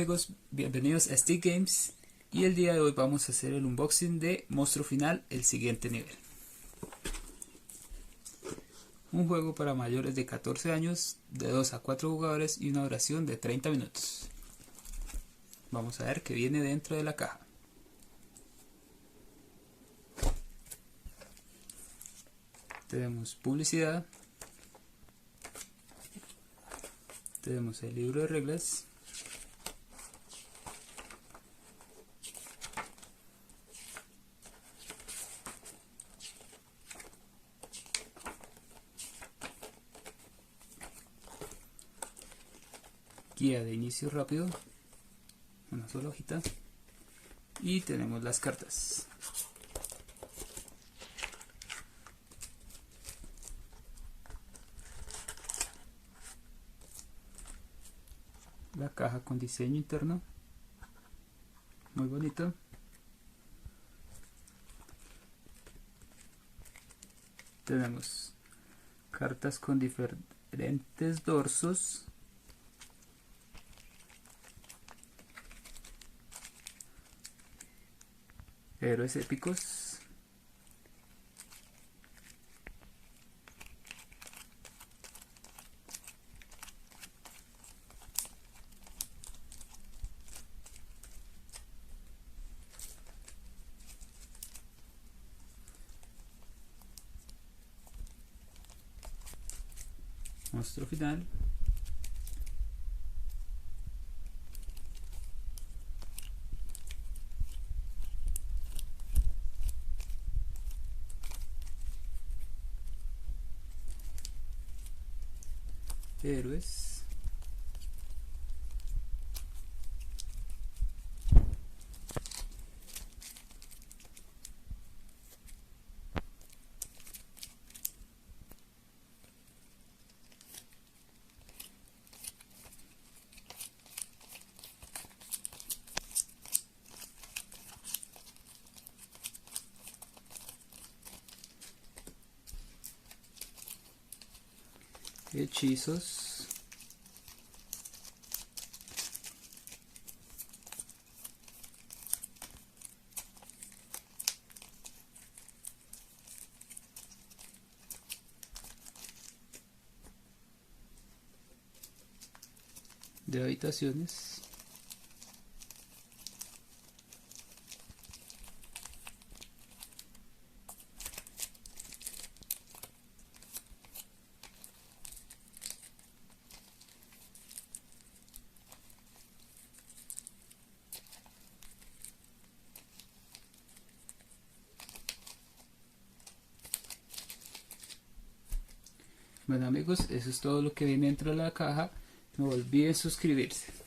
amigos, bienvenidos a Stick Games y el día de hoy vamos a hacer el unboxing de Monstruo Final, el siguiente nivel. Un juego para mayores de 14 años, de 2 a 4 jugadores y una duración de 30 minutos. Vamos a ver qué viene dentro de la caja. Tenemos publicidad, tenemos el libro de reglas, guía de inicio rápido, una sola hojita, y tenemos las cartas. La caja con diseño interno, muy bonito. Tenemos cartas con diferentes dorsos, héroes épicos, Monstruo Final, héroes, hechizos, de habitaciones, Bueno amigos, eso es todo lo que viene dentro de la caja. No olviden suscribirse.